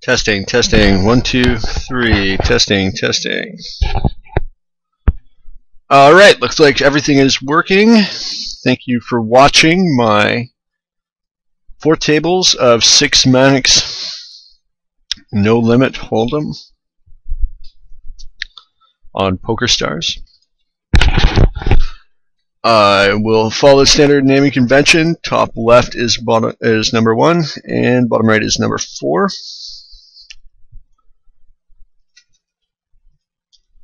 Testing, testing. 1, 2, 3. Testing, testing. Alright, looks like everything is working. Thank you for watching my 4 tables of 6max no limit hold'em on PokerStars. I will follow standard naming convention. Top left is number 1, and bottom right is number 4.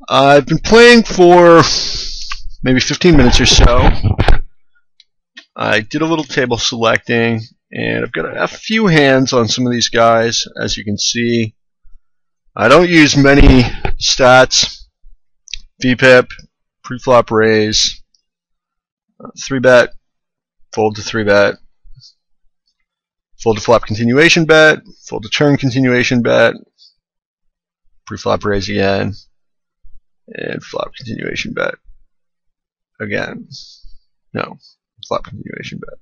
I've been playing for maybe 15 minutes or so. I did a little table selecting, and I've got a few hands on some of these guys, as you can see. I don't use many stats. VPIP, pre-flop raise, 3-bet, fold to 3-bet, fold to flop continuation bet, fold to turn continuation bet, pre-flop raise again, and flop continuation bet again. No, flop continuation bet.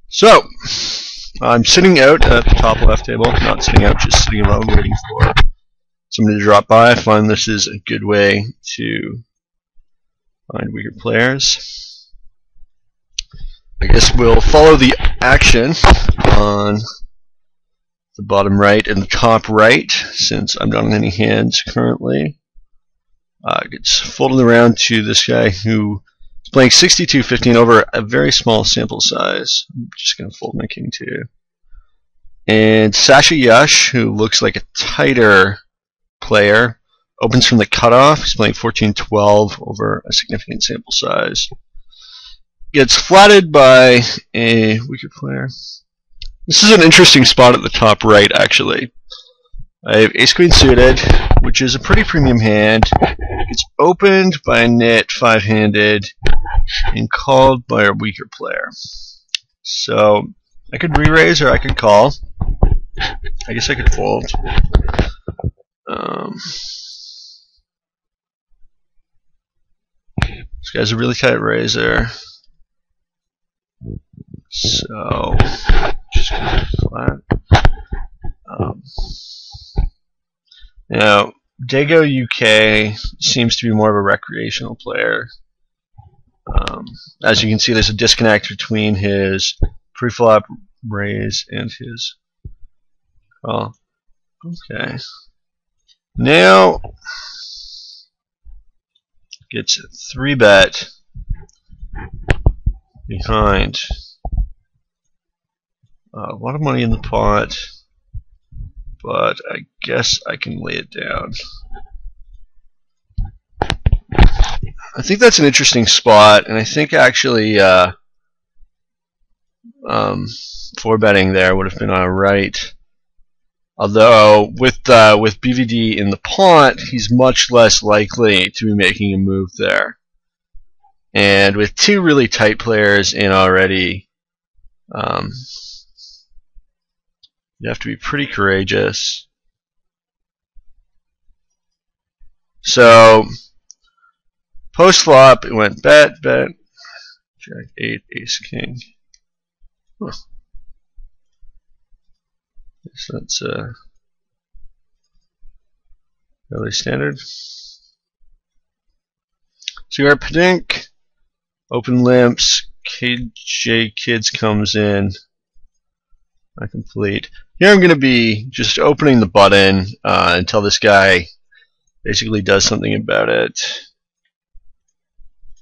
So, I'm sitting out at the top left table, not sitting out, just sitting around waiting for somebody to drop by. I find this is a good way to find weaker players. I guess we'll follow the action on the bottom right and the top right, since I'm not on any hands currently. It's folded around to this guy who is playing 62-15 over a very small sample size. I'm just going to fold my king 2. And Sasha Yush, who looks like a tighter player, opens from the cutoff. He's playing 14-12 over a significant sample size. Gets flatted by a weaker player. This is an interesting spot at the top right, actually. I have ace-queen suited, which is a pretty premium hand. It's opened by a nit 5-handed and called by a weaker player. So I could re-raise or I could call. I guess I could fold. This guy's a really tight raiser. So just gonna flat. Now, Dago UK seems to be more of a recreational player. As you can see, there's a disconnect between his pre-flop raise and his call. Okay. Now gets 3-bet behind. A lot of money in the pot, but I guess I can lay it down. I think that's an interesting spot, and I think actually 4-betting there would have been alright. Although with BVD in the pot, he's much less likely to be making a move there. And with 2 really tight players in already, you have to be pretty courageous. So post flop, it went bet, bet, jack 8, ace king. Huh. Guess that's fairly standard. Cigar Padink, open limps, KJ Kids comes in. I complete. Here I'm going to be just opening the button until this guy basically does something about it.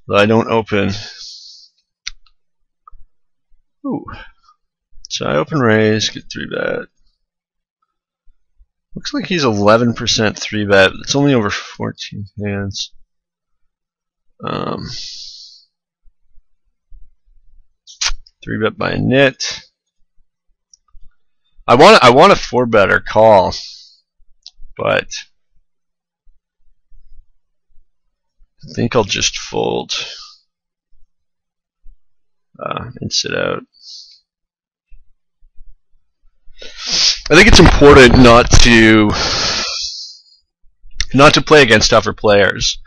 Though I don't open. Ooh. So I open raise, get 3-bet. Looks like he's 11% 3-bet. It's only over 14 hands. 3-bet by a nit. I want a 4-better call, but I think I'll just fold and sit out. I think it's important not to play against tougher players,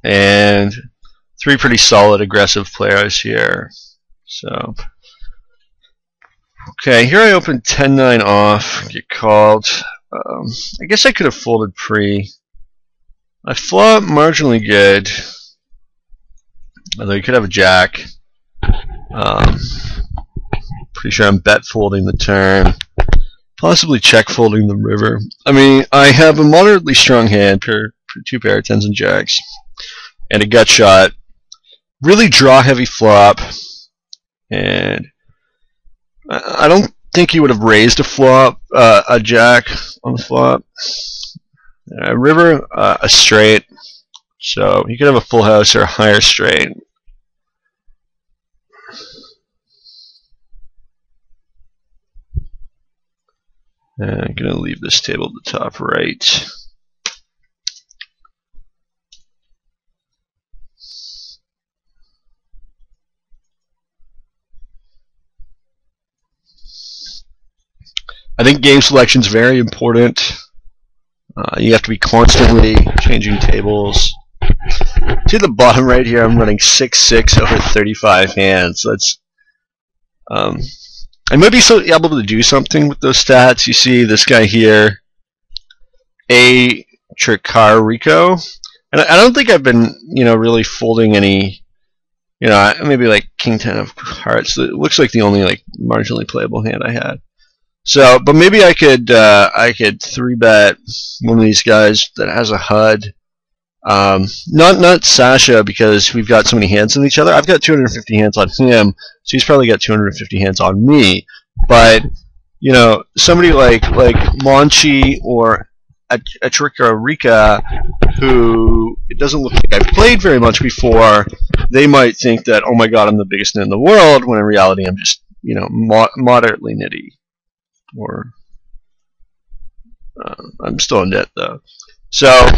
and 3 pretty solid aggressive players here. So, okay, here I open 10-9 off, get called. I guess I could have folded pre. I flop marginally good, although you could have a jack. Pretty sure I'm bet folding the turn, possibly check folding the river. I mean, I have a moderately strong hand, two pair of 10s and jacks, and a gut shot. Really draw heavy flop, and I don't think he would have raised a jack on the flop. River, a straight, so he could have a full house or a higher straight. And I'm going to leave this table at the top right. I think game selection is very important. You have to be constantly changing tables. To the bottom right here, I'm running 6-6 over 35 hands. That's I might be able to do something with those stats. You see this guy here, A. Tricarico, and I don't think I've been, really folding any, maybe like King 10 of Hearts. It looks like the only marginally playable hand I had. So, but maybe I could 3-bet one of these guys that has a HUD. Not Sasha, because we've got so many hands on each other. I've got 250 hands on him, so he's probably got 250 hands on me. But somebody like Monchi or Tricarica, who it doesn't look like I've played very much before, they might think that, oh my god, I'm the biggest in the world, when in reality I'm just moderately nitty. Or I'm still in debt though. So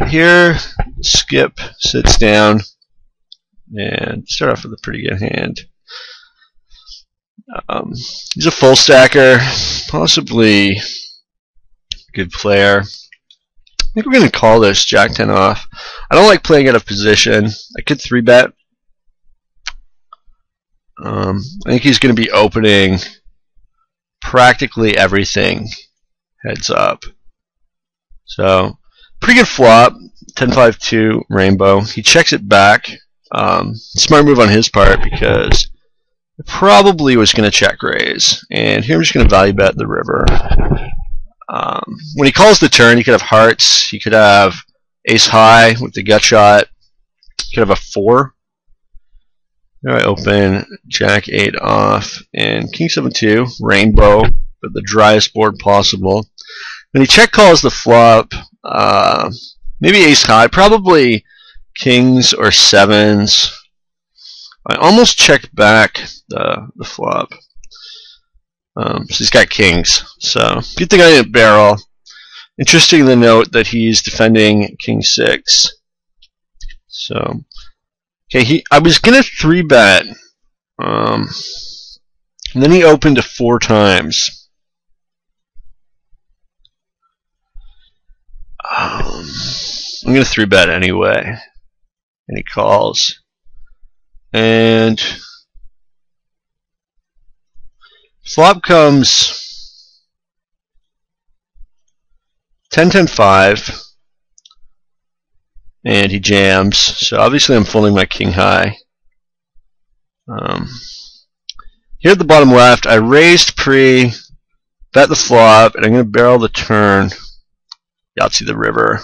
here, Skip sits down and start off with a pretty good hand. He's a full stacker, possibly a good player. I think we're going to call this Jack 10 off. I don't like playing out of position. I could 3-bet. I think he's going to be opening practically everything heads up. So, pretty good flop, 10-5-2 rainbow. He checks it back. Smart move on his part, because it probably was going to check raise. And here I'm just going to value bet the river. When he calls the turn, he could have hearts. He could have ace high with the gut shot. He could have a 4. Here I open Jack 8 off and King 7-2 rainbow, but the driest board possible. When he check calls the flop, maybe ace high, probably kings or 7s. I almost checked back the flop. So he's got kings. So good thing I didn't barrel. Interesting to note that he's defending king 6. So okay, I was gonna 3-bet, and then he opened to 4 times. I'm gonna 3-bet anyway, and he calls, and flop comes 10-10-5. And he jams, so obviously I'm folding my king high. Here at the bottom left, I raised pre, bet the flop, and I'm going to barrel the turn. Yahtzee the river.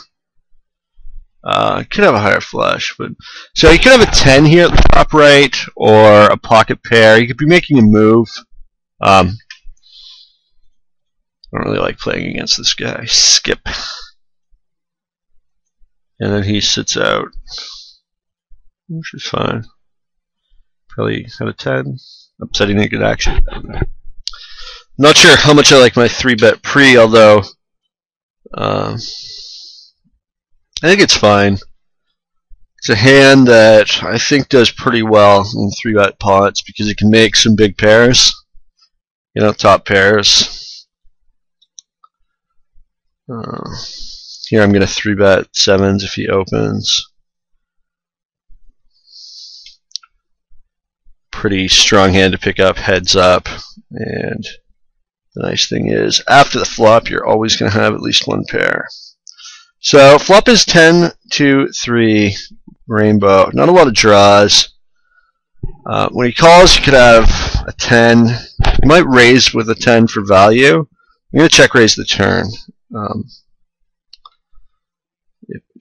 Could have a higher flush, but so you could have a 10 here at the top right, or a pocket pair. You could be making a move. I don't really like playing against this guy. Skip. And then he sits out, which is fine. Probably have a 10. Upsetting naked action. Not sure how much I like my 3-bet pre, although I think it's fine. It's a hand that I think does pretty well in 3-bet pots because it can make some big pairs. Top pairs. Here I'm going to 3-bet 7s if he opens. pretty strong hand to pick up heads up. And the nice thing is, after the flop, you're always going to have at least one pair. So flop is 10, 2, 3, rainbow. Not a lot of draws. When he calls, you could have a 10. You might raise with a 10 for value. I'm going to check raise the turn.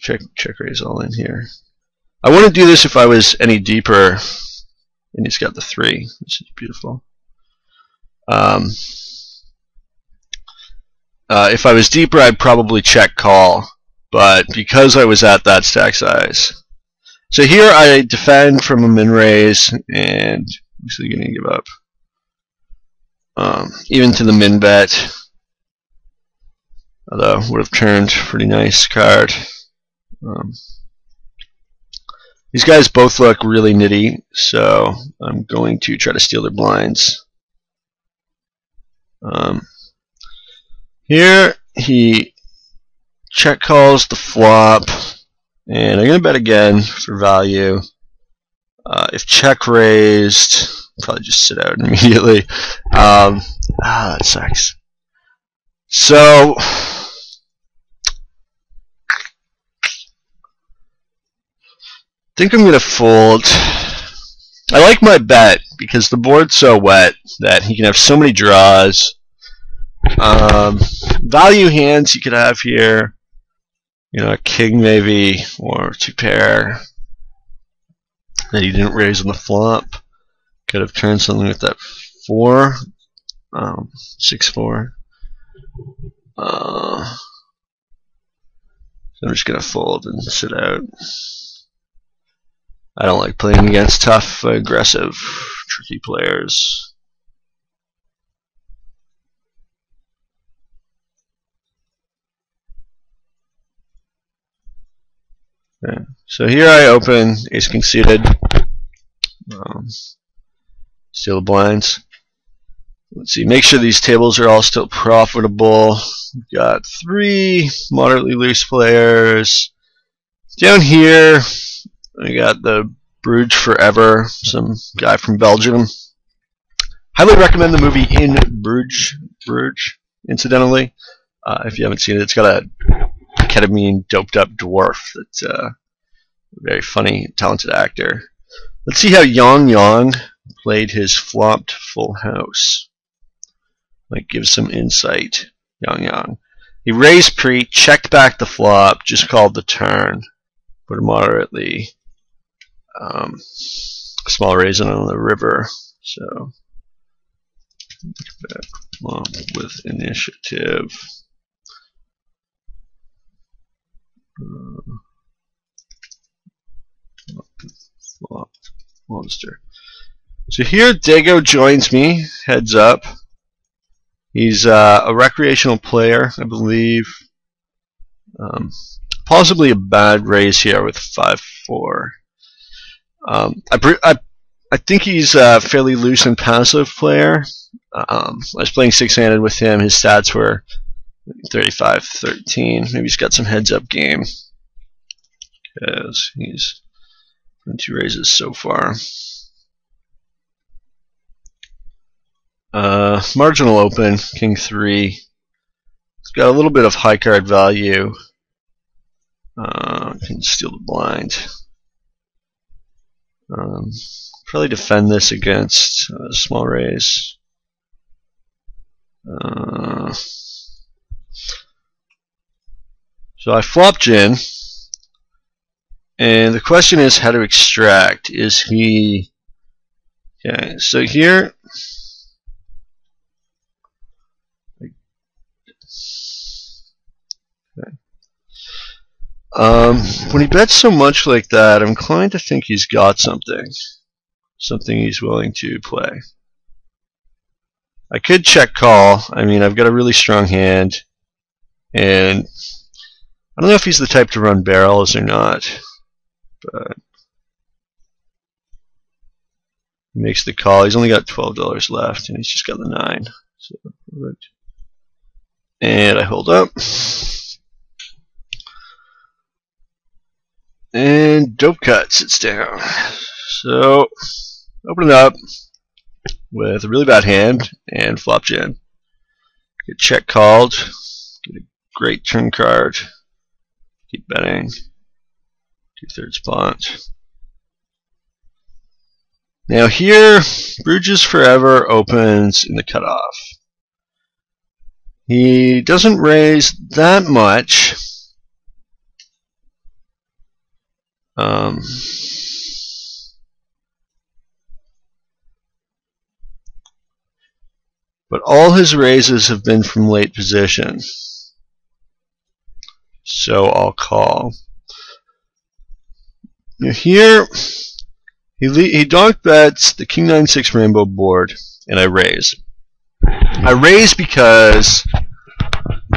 Check raise all in here. I wouldn't do this if I was any deeper. And he's got the 3, which is beautiful. If I was deeper, I'd probably check call. But because I was at that stack size. So here I defend from a min raise, and I'm actually going to give up. Even to the min bet. Although, would have turned pretty nice card. These guys both look really nitty, so I'm going to try to steal their blinds. Here he check calls the flop, and I'm going to bet again for value. If check raised, probably just sit out immediately. That sucks. So I think I'm going to fold. I like my bet because the board's so wet that he can have so many draws. Value hands you could have here, a king maybe, or 2 pair that he didn't raise on the flop. Could have turned something with that 4, 6-4. So I'm just going to fold and sit out. I don't like playing against tough, aggressive, tricky players. Okay. So here I open, ace king suited, steal the blinds. Let's see, make sure these tables are all still profitable. We've got 3 moderately loose players. Down here, I got the Bruges Forever, some guy from Belgium. Highly recommend the movie In Bruges, incidentally. If you haven't seen it, it's got a ketamine doped up dwarf that's a very funny, talented actor. Let's see how Yang played his flopped full house. Might give some insight. Yang. He raised pre, checked back the flop, just called the turn. Put a moderately small raise on the river. So back with initiative. Monster. So here Dago joins me, heads up. He's a recreational player, I believe. Possibly a bad raise here with 5-4. I think he's a fairly loose and passive player. I was playing 6-handed with him. His stats were 35-13. Maybe he's got some heads-up game because he's done 2 raises so far. Marginal open, king 3. It's got a little bit of high card value. Can steal the blind. Probably defend this against a small raise. So I flop gin, and the question is how to extract. Is he... Okay, so here... Okay. When he bets so much like that, I'm inclined to think he's got something he's willing to play. I could check call. I mean, I've got a really strong hand, and I don't know if he's the type to run barrels or not, but he makes the call. He's only got $12 left, and he's just got the 9. So, and I hold up. And dope cut sits down. So open it up with a really bad hand and flop jam. Get check called. Get a great turn card. Keep betting. 2/3 pot. Now here, Bruges Forever opens in the cutoff. He doesn't raise that much. But all his raises have been from late position. So I'll call. Now here, he donk bets the King 9-6 rainbow board, and I raise. I raise because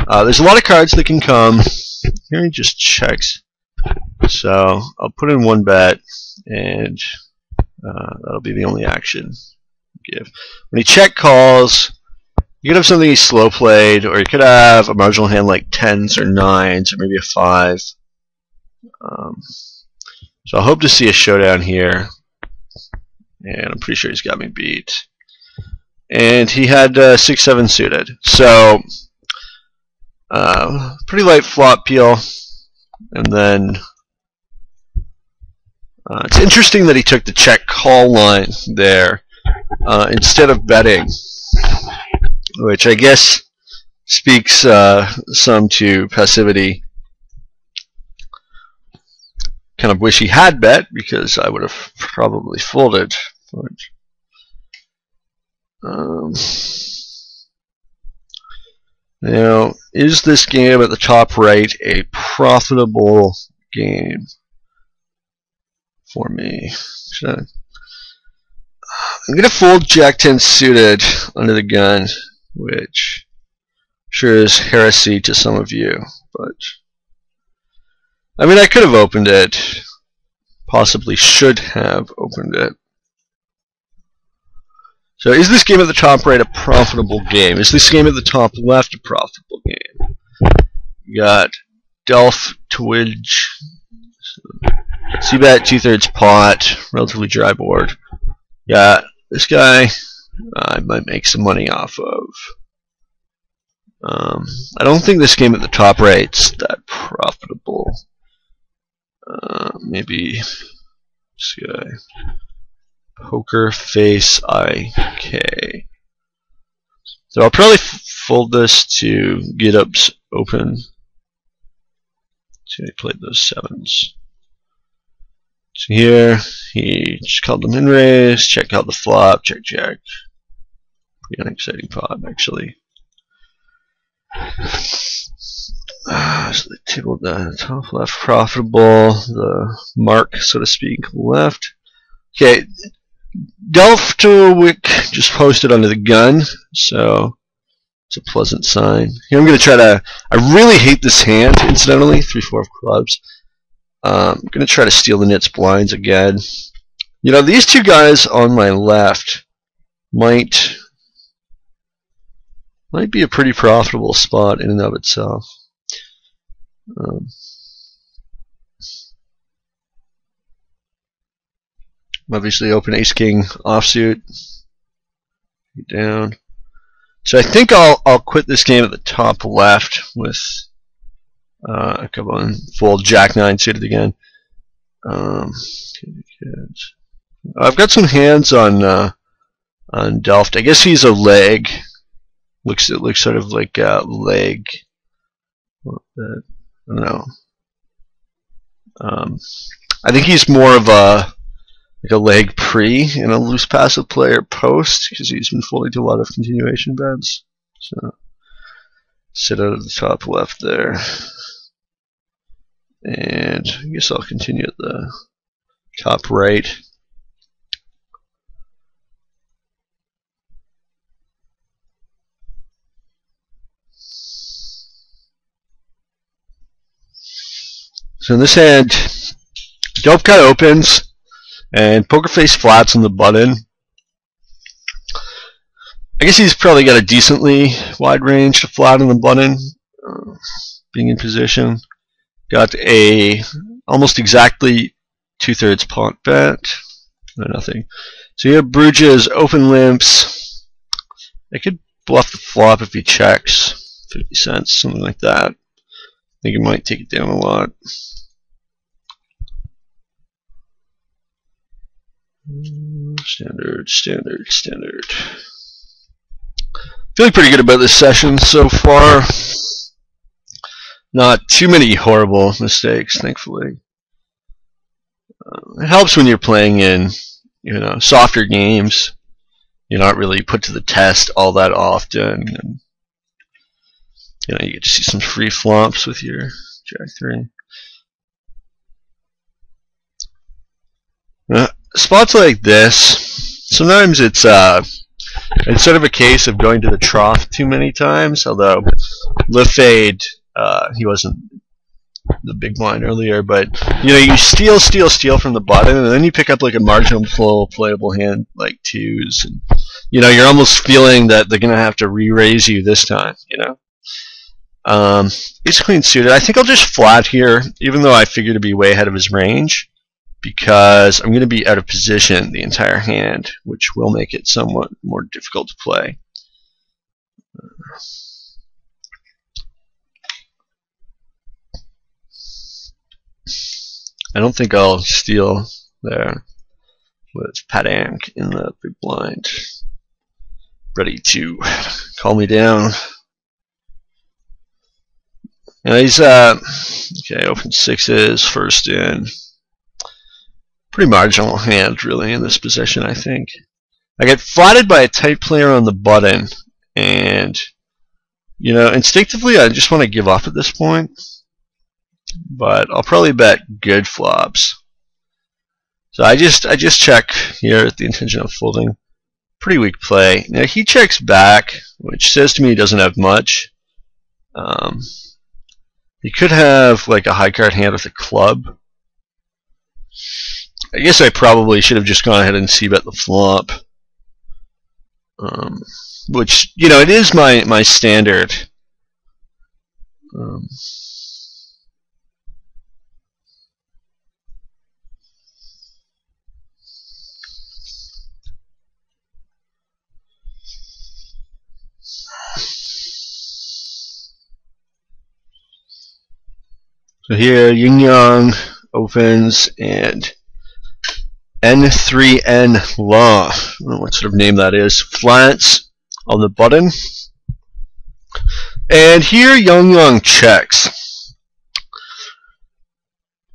there's a lot of cards that can come. Here he just checks. So I'll put in one bet, and that'll be the only action give. When he check calls, you could have something he slow played, or you could have a marginal hand like 10s or 9s, or maybe a 5. So I hope to see a showdown here, and I'm pretty sure he's got me beat. And he had 6-7 suited, so pretty light flop peel. And then it's interesting that he took the check call line there instead of betting, which I guess speaks some to passivity. Kind of wish he had bet, because I would have probably folded. Now, is this game at the top right a profitable game for me? I'm going to fold Jack-10 suited under the gun, which I'm sure is heresy to some of you, but I mean, I could have opened it, possibly should have opened it. So is this game at the top right a profitable game? Is this game at the top left a profitable game? You got Delph, Twitch, C-bet, 2/3 pot, relatively dry board. Yeah, this guy I might make some money off of. I don't think this game at the top right's that profitable. Maybe this guy. Poker Face IK. So I'll probably fold this to get ups open. See, I played those 7s. So here, he just called them in raise, check out the flop, check check. Pretty unexciting pot, actually. So the table, the top left profitable, the mark, so to speak, left. Okay, Delph to Wick just posted under the gun, so it's a pleasant sign. Here I'm going to try to, I really hate this hand, incidentally, 3-4 of clubs. I'm going to try to steal the nits blinds again. You know, these two guys on my left might be a pretty profitable spot in and of itself. Obviously open ace-king offsuit. Down. So I think I'll quit this game at the top left with a couple and fold Jack-9 suited again. I've got some hands on Delft. I guess he's a leg. It looks sort of like a leg. I don't know. I think he's more of a leg pre and a loose passive player post, because he's been folding to a lot of continuation bets. So sit out of the top left there, and I guess I'll continue at the top right. So in this hand, dope cut opens, and poker face flats on the button. I guess he's probably got a decently wide range to flat on the button, being in position. Got a almost exactly 2/3 pot bet. No, nothing. So you have Bruges, open limps. I could bluff the flop if he checks. 50 cents, something like that. I think it might take it down a lot. Standard, standard, standard. Feeling pretty good about this session so far. Not too many horrible mistakes, thankfully. It helps when you're playing in, softer games. You're not really put to the test all that often. And, you get to see some free flops with your Jack 3. Spots like this, sometimes it's sort of a case of going to the trough too many times, although Lefade, he wasn't the big blind earlier, but you steal from the button, and then you pick up like a marginal full playable hand like twos, and you're almost feeling that they're gonna have to re-raise you this time. Ace queen suited. I think I'll just flat here, even though I figure to be way ahead of his range, because I'm gonna be out of position the entire hand, which will make it somewhat more difficult to play. I don't think I'll steal there with Padank in the big blind, ready to call me down. Now he's okay. Open sixes, first in. Pretty marginal hand, really, in this position. I think I get flatted by a tight player on the button, and instinctively I just want to give up at this point. But I'll probably bet good flops. So I just check here with the intention of folding. Pretty weak play. Now he checks back, which says to me he doesn't have much. He could have like a high card hand with a club. I guess I probably should have just gone ahead and c-bet the flop. Which, it is my standard. So here, Yin Yang opens, and N3N Law, I don't know what sort of name that is, flats on the button. And here, Yang checks.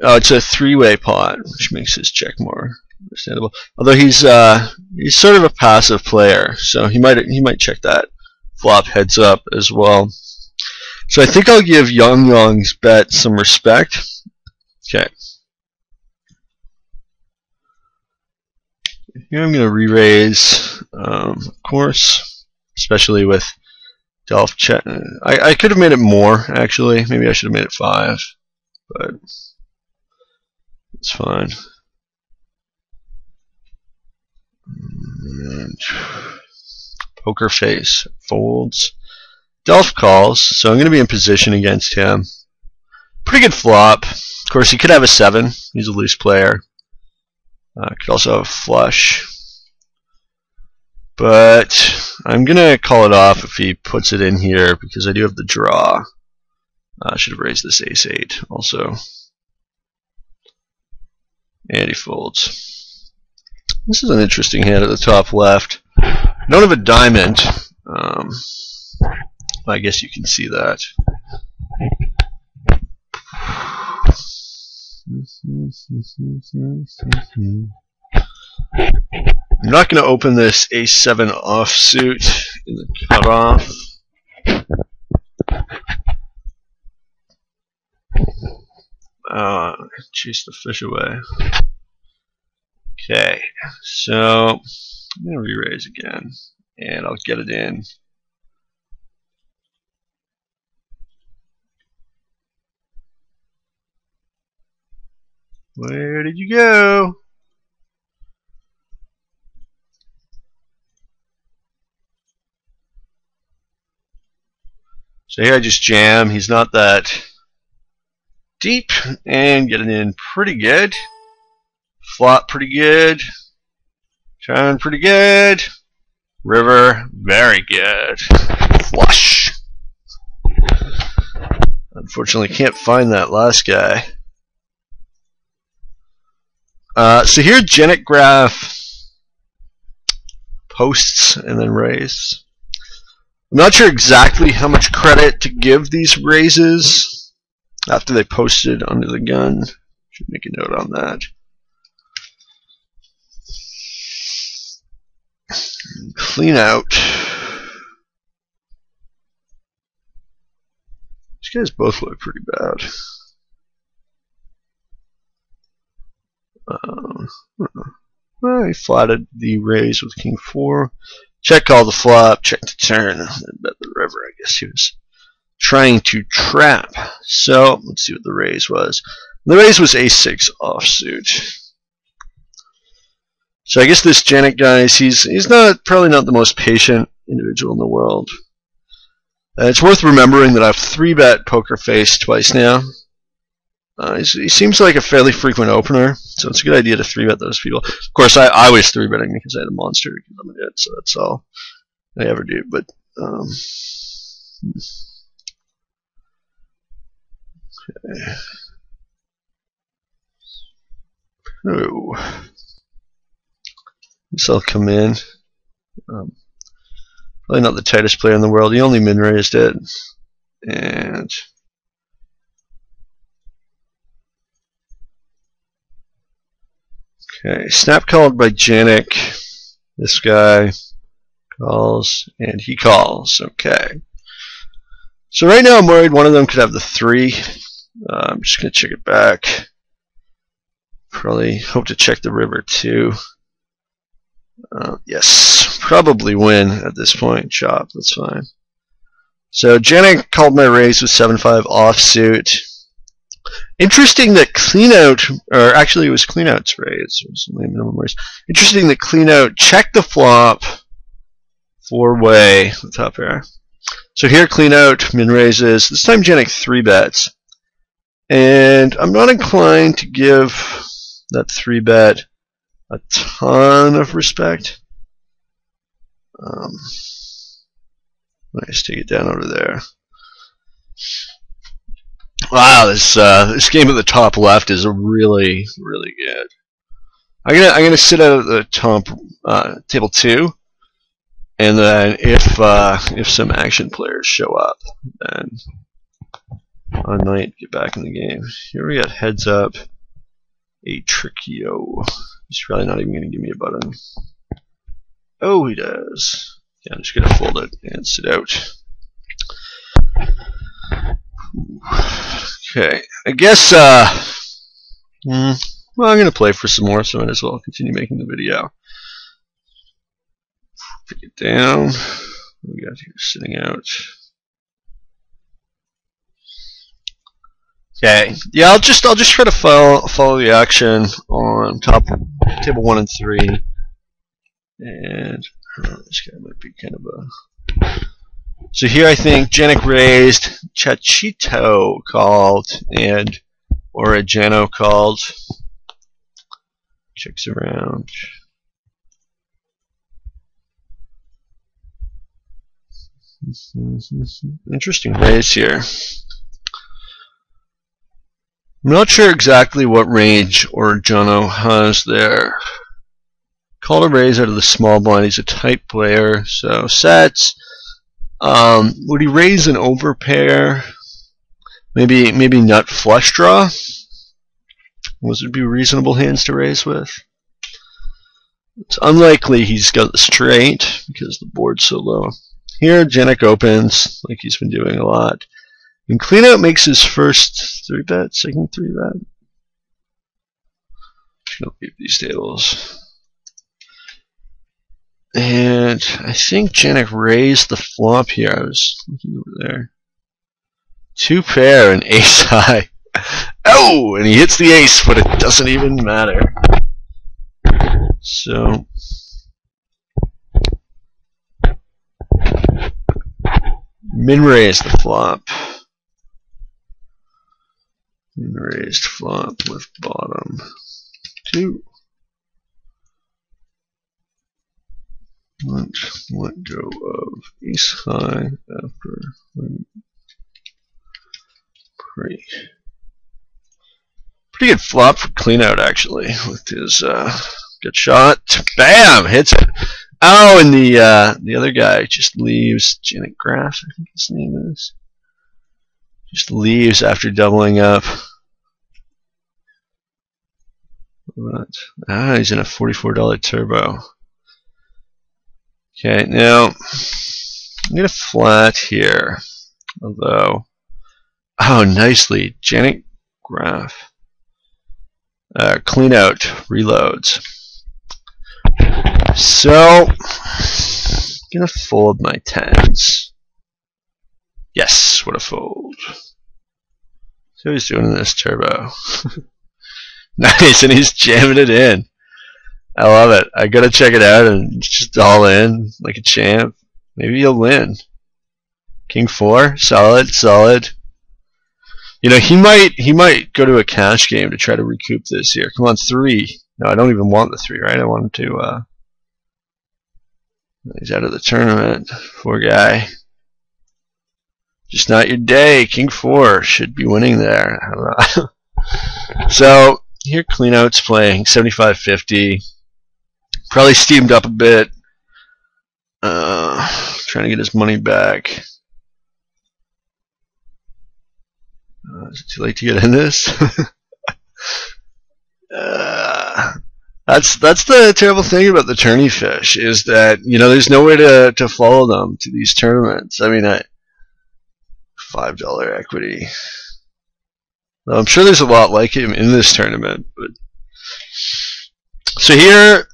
It's a three-way pot, which makes his check more understandable. Although he's sort of a passive player, so he might check that flop heads up as well. So I think I'll give Yang's bet some respect. Okay. Here I'm going to re-raise, of course, especially with Delph check. I could have made it more, actually. Maybe I should have made it 5, but it's fine. And poker face folds. Delph calls, so I'm going to be in position against him. Pretty good flop. Of course, he could have a 7. He's a loose player. Could also have a flush. But I'm going to call it off if he puts it in here, because I do have the draw. I should have raised this ace-8 also. And he folds. This is an interesting hand at the top left. I don't have a diamond. I guess you can see that. I'm not going to open this ace-7 offsuit in the cutoff. Chase the fish away. Okay, so I'm going to re-raise again, and I'll get it in. Where did you go? So here I just jam. He's not that deep, and get it in pretty good. Flop pretty good. Turn pretty good. River, very good. Flush. Unfortunately, can't find that last guy. So here, Janet graph posts and then raise. I'm not sure exactly how much credit to give these raises after they posted under the gun. Should make a note on that. Clean out. These guys both look pretty bad. Well, he flatted the raise with king 4. Check call the flop, check the turn, then bet the river. I guess he was trying to trap. So let's see what the raise was. The raise was a6 offsuit. So I guess this Janet guy, he's probably not the most patient individual in the world. It's worth remembering that I've 3-bet Poker Face twice now. He seems like a fairly frequent opener, so it's a good idea to 3-bet those people. Of course, I was 3-betting because I had a monster to limit it, so that's all I ever do. But okay. Oh, guess I'll come in. Probably not the tightest player in the world. He only min-raised it, and okay, snap called by Janik. This guy calls, and he calls. Okay. So right now I'm worried one of them could have the 3. I'm just going to check it back. Probably hope to check the river too. Yes, probably win at this point. Chop, that's fine. So Janik called my raise with 7-5 offsuit. Interesting that cleanout, or actually it was cleanout's raise. It was only minimum raise. Interesting that cleanout checked the flop 4-way the top pair. So here cleanout min raises. This time Janik 3-bets, and I'm not inclined to give that 3-bet a ton of respect. Let's take it down over there. Wow, this game at the top left is really good. I'm gonna sit out at the top table 2, and then if some action players show up, then I might get back in the game. Here we got heads up, a trickio. He's probably not even gonna give me a button. Oh, he does. Yeah, I'm just gonna fold it and sit out. Okay, I guess, well, I'm going to play for some more, so I might as well continue making the video. Pick it down. What we got here sitting out. Okay, yeah, I'll just try to follow the action on top table 1 and 3. And this guy might be kind of a... So here I think Janik raised, Chachito called, and Orejano called. Checks around. Interesting raise here. I'm not sure exactly what range Orejano has there. Called a raise out of the small blind. He's a tight player, so sets. Would he raise an overpair? Maybe nut flush draw? Those would be reasonable hands to raise with. It's unlikely he's got the straight because the board's so low. Here, Janik opens like he's been doing a lot. And cleanout makes his first 3-bet, second 3-bet. Just gonna leave these tables. And I think Janik raised the flop here. I was looking over there. 2 pair and ace high. Oh, and he hits the ace, but it doesn't even matter. So min raised the flop. Min raised flop with bottom 2. Let go of ace high after pre. Pretty good flop for clean out actually with his good shot. Bam! Hits it. Oh, and the other guy just leaves. Janet Graff, I think his name is. Just leaves after doubling up. What? Ah, he's in a $44 turbo. Okay, now I'm gonna flat here. Although, oh, nicely, Janet Graff. Clean out reloads. So, I'm gonna fold my tens. Yes, what a fold. So he's doing this turbo. Nice, and he's jamming it in. I love it. I gotta check it out and just all in like a champ. Maybe he'll win. King 4, solid, solid. You know, he might go to a cash game to try to recoup this here. Come on, 3. No, I don't even want the 3, right? I want him to. He's out of the tournament. Poor guy. Just not your day. King 4 should be winning there. I don't know. So here, clean out's playing 75-50. Probably steamed up a bit. Trying to get his money back. Is it too late to get in this? That's the terrible thing about the tourney fish is that there's no way to follow them to these tournaments. I mean, $5 equity. Well, I'm sure there's a lot like him in this tournament, but so here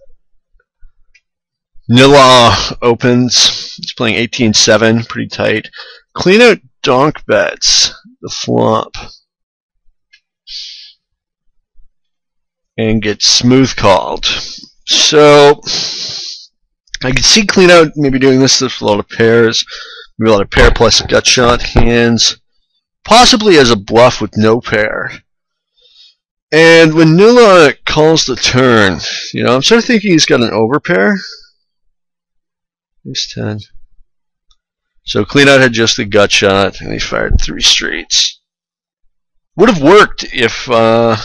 nlhe opens. He's playing 18-7, pretty tight. Clean out donk bets the flop and gets smooth called. So I can see clean out maybe doing this with a lot of pairs, maybe a lot of pair plus gut shot hands, possibly as a bluff with no pair. And when nlhe calls the turn, I'm sort of thinking he's got an overpair. Ace 10. So clean out had just the gut shot, and he fired 3 straights. Would have worked if nlhe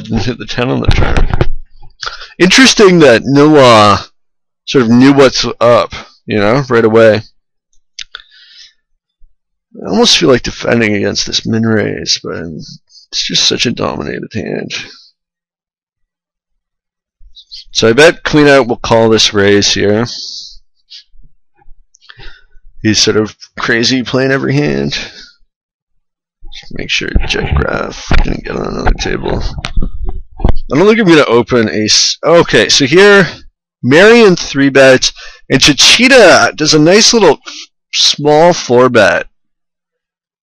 didn't hit the 10 on the turn. Interesting that nlhe sort of knew what's up, right away. I almost feel like defending against this min raise, but it's just such a dominated hand. So I bet clean out will call this raise here. He's sort of crazy playing every hand. Just make sure Jack Graph didn't get on another table. I don't think I'm going to open ace. Okay, so here, Marion 3-bets, and Chichita does a nice little small 4-bet,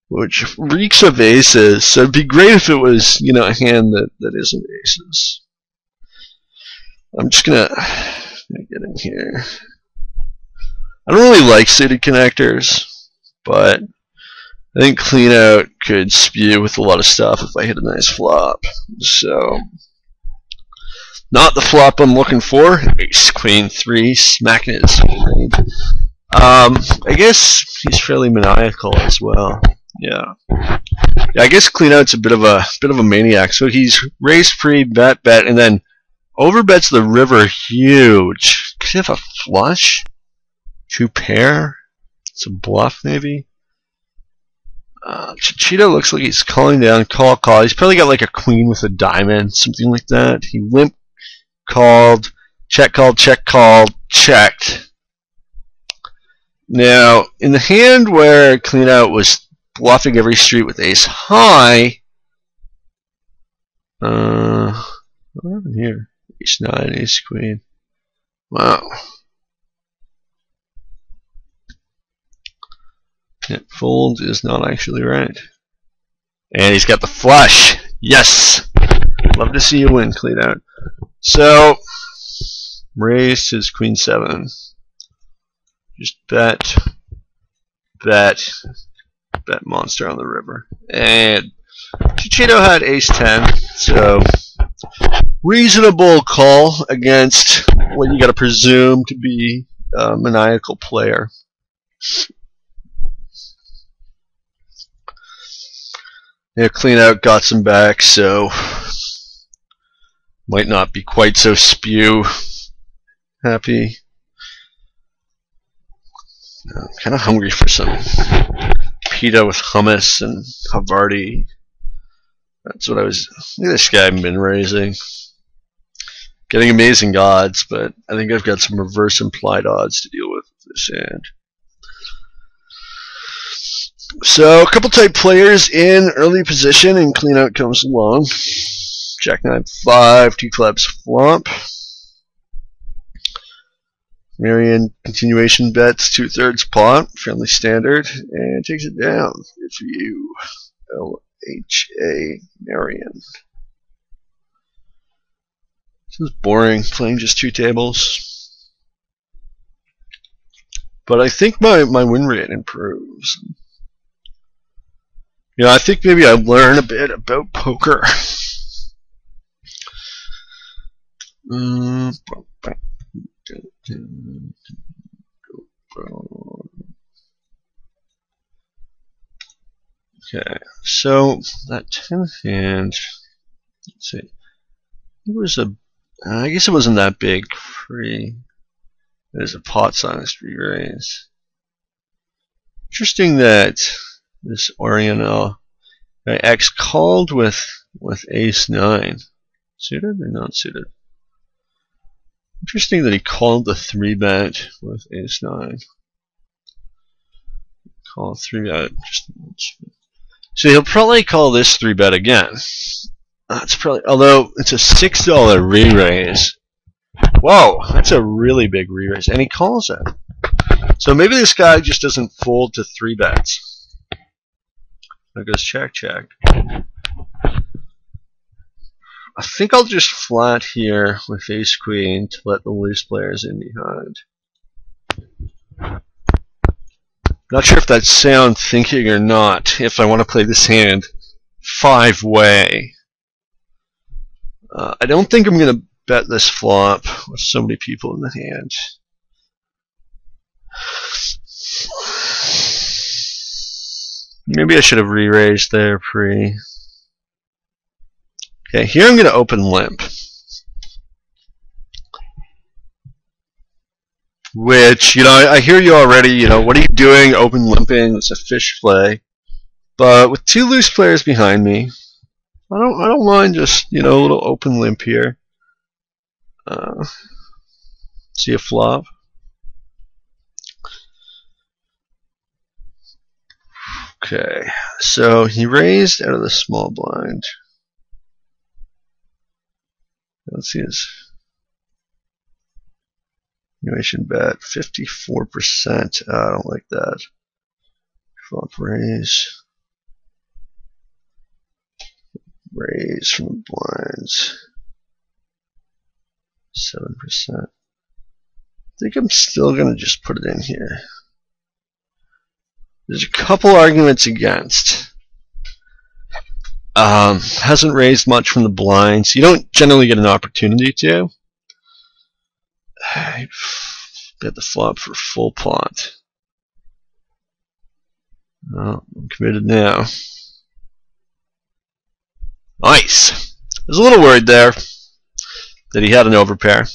which reeks of aces. So it'd be great if it was, a hand that isn't aces. I'm just going to get in here. I don't really like suited connectors, but I think clean out could spew with a lot of stuff if I hit a nice flop. So, not the flop I'm looking for. Ace Queen 3, smacking his brain. I guess he's fairly maniacal as well. Yeah, I guess clean out's a bit of a maniac. So he's raised pre, bet, and then overbets the river huge. Could he have a flush? 2 pair? It's a bluff, maybe? Chichita looks like he's calling down, call. He's probably got like a queen with a diamond, something like that. He limp called, checked. Now, in the hand where clean out was bluffing every street with ace high, what happened here? Ace 9, ace queen. Wow. Fold is not actually right. And he's got the flush. Yes! Love to see you win, clean out. So, raised his queen 7. Just bet monster on the river. And Chichito had ace 10, so reasonable call against what you got to presume to be a maniacal player. Yeah, clean out, got some back, so might not be quite so spew happy. I'm kind of hungry for some pita with hummus and Havarti. That's what I was. Look at this guy min raising. Getting amazing odds, but I think I've got some reverse implied odds to deal with this hand. So a couple type players in early position, and clean out comes along. Jack 9-5, 2 clubs flop. Marion continuation bets 2/3 pot, fairly standard, and takes it down. Good for you, nlhe6max. Marion. This is boring, playing just 2 tables. But I think my win rate improves. You know, I think maybe I learn a bit about poker. Okay, so that 10th hand, let's see, it was a, I guess it wasn't that big. There's a pot size re-raise. Interesting that this Oriental X called with ace-9. Suited or not suited? Interesting that he called the 3-bet with ace-9. Call 3-bet. So he'll probably call this 3-bet again. That's probably, although it's a $6 re-raise. Whoa, that's a really big re-raise, and he calls it. So maybe this guy just doesn't fold to 3-bets. There goes check, check. I think I'll just flat here with ace queen to let the loose players in behind. Not sure if that's sound thinking or not, if I want to play this hand 5-way. I don't think I'm going to bet this flop with so many people in the hand. Maybe I should have re-raised there pre. Okay, here I'm going to open limp. Which, you know, I hear you already, you know, what are you doing open limping? It's a fish play. But with 2 loose players behind me, I don't mind just, you know, a little open limp here. See a flop. Okay, so he raised out of the small blind. Let's see his continuation bet, 54%. I don't like that. Flop raise. Raise from the blinds. 7%. I think I'm still going to just put it in here. There's a couple arguments against. Hasn't raised much from the blinds. You don't generally get an opportunity to. Bet the flop for full pot. Oh, I'm committed now. Nice. I was a little worried there that he had an overpair.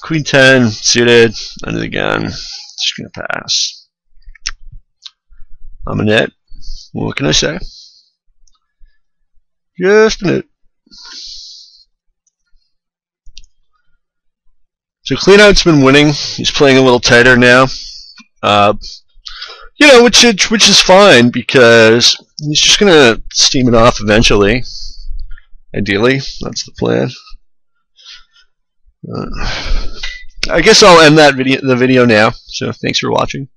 Queen 10 suited under the gun. Just gonna pass. I'm a net. What can I say? Just a net. So cleanout's been winning. He's playing a little tighter now. You know, which is fine because he's just gonna steam it off eventually. Ideally, that's the plan. I guess I'll end the video now. So thanks for watching.